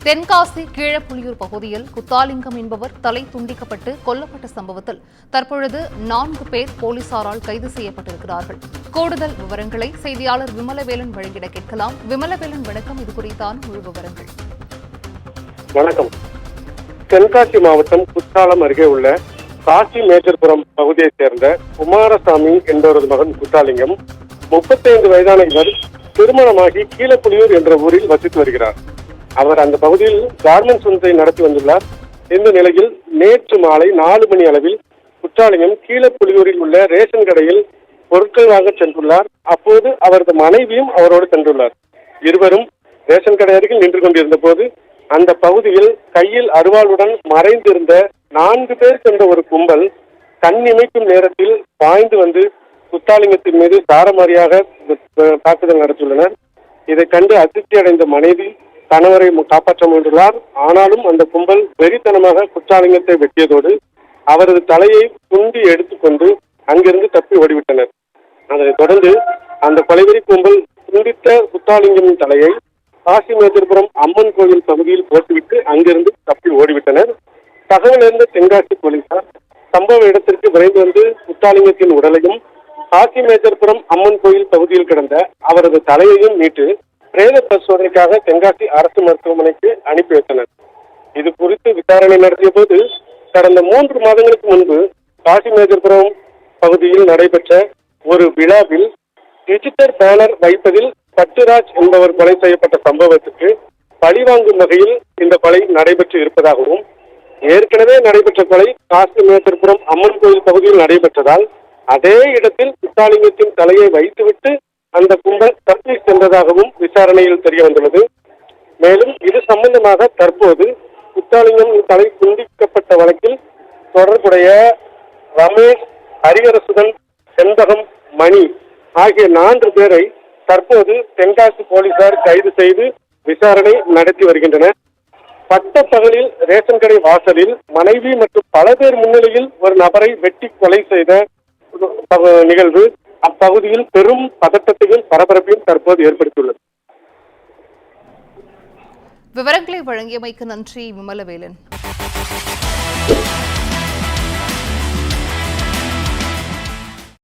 தென்காசி கீழப்புலியூர் பகுதியில் குத்தாலிங்கம் என்பவர் தலை துண்டிக்கப்பட்டு கொல்லப்பட்ட சம்பவத்தில் தற்பொழுது 4 பேர் போலீசாரால் கைது செய்யப்பட்டிருக்கிறார்கள். கூடுதல் விவரங்களை செய்தியாளர் விமலவேலன் வழங்கிட கேட்கலாம். விமலவேலன், வணக்கம். இது குறித்தான முழு விவரங்கள். வணக்கம். தென்காசி மாவட்டம் குற்றாலம் அருகே உள்ள காசி மேஜர்புரம் பகுதியைச் சேர்ந்த குமாரசாமி என்பவரது மகன் குத்தாலிங்கம் 35 வயதான இவர் திருமணமாகி கீழப்புலியூர் என்ற ஊரில் வசித்து வருகிறார். அவர் அந்த பகுதியில் கார்மெண்ட்ஸ் ஒன்றை நடத்தி வந்துள்ளார். இந்த நிலையில் நேற்று மாலை 4 மணி அளவில் குற்றாலிங்கம் கீழப்புலியூரில் உள்ள ரேஷன் கடையில் பொருட்கள் வாங்க சென்றுள்ளார். அப்போது அவரது மனைவியும் அவரோடு சென்றுள்ளார். இருவரும் ரேஷன் கடை அருகில் நின்று கொண்டிருந்த போது அந்த பகுதியில் கையில் அருவாளுடன் மறைந்திருந்த 4 பேர் கொண்ட ஒரு கும்பல் கண் இமைக்கும் நேரத்தில் பாய்ந்து வந்து குத்தாலிங்கத்தின் மீது தாரமாரியாக தாக்குதல் நடத்தியுள்ளனர். இதை கண்டு அதிர்ச்சி அடைந்த மனைவி கணவரை காப்பாற்ற முயன்றுள்ளார். ஆனாலும் அந்த கும்பல் வெறித்தனமாக குற்றாலிங்கத்தை வெட்டியதோடு அவரது தலையை துண்டி எடுத்துக்கொண்டு அங்கிருந்து தப்பி ஓடிவிட்டனர். அதனைத் தொடர்ந்து அந்த கொலைவெறி கும்பல் துண்டித்த குற்றாலிங்கத்தின் தலையை காசி மேஜர்புரம் அம்மன் கோவில் பகுதியில் போட்டுவிட்டு அங்கிருந்து தப்பி ஓடிவிட்டனர். தகவல் அறிந்த தென்காசி போலீசார் சம்பவ இடத்திற்கு விரைந்து வந்து குற்றாலிங்கத்தின் உடலையும் காசி மேஜர்புரம் அம்மன் கோயில் பகுதியில் கிடந்த அவரது தலையையும் மீட்டு பிரேத பரிசோதனைக்காக தென்காசி அரசு மருத்துவமனைக்கு அனுப்பி வைத்தனர். இது குறித்து விசாரணை நடத்திய போது கடந்த 3 மாதங்களுக்கு முன்பு காசி மேஜர்புரம் பகுதியில் நடைபெற்ற ஒரு விழாவில் டிஜிட்டல் பேனர் வைப்பதில் பட்டுராஜ் என்பவர் கொலை செய்யப்பட்ட சம்பவத்துக்கு பழிவாங்கும் வகையில் இந்த கொலை நடைபெற்று இருப்பதாகவும், ஏற்கனவே நடைபெற்ற கொலை காசி மேஜர்புரம் அம்மன் கோயில் பகுதியில் நடைபெற்றதால் அதே இடத்தில் குற்றாலிங்கத்தின் தலையை வைத்துவிட்டு அந்த கும்பல் தப்பி சென்றதாகவும் விசாரணையில் தெரிய வந்துள்ளது. மேலும் இது சம்பந்தமாக தற்போது குற்றாலிங்கம் தலை துண்டிக்கப்பட்ட வழக்கில் தொடர்புடைய ரமேஷ், ஹரிஹரசுதன், செண்பகம், மணி ஆகிய 4 பேரை தற்போது தென்காசி போலீசார் கைது செய்து விசாரணை நடத்தி வருகின்றனர். பட்ட பகலில் ரேஷன் கடை வாசலில் மனைவி மற்றும் பல பேர் முன்னிலையில் ஒரு நபரை வெட்டி கொலை செய்த நிகழ்வு அப்பகுதியில் பெரும் பதட்டத்தையும் பரபரப்பையும் தற்போது ஏற்படுத்தியுள்ளது. விவரங்களை வழங்கியமைக்கு நன்றி விமலவேலன்.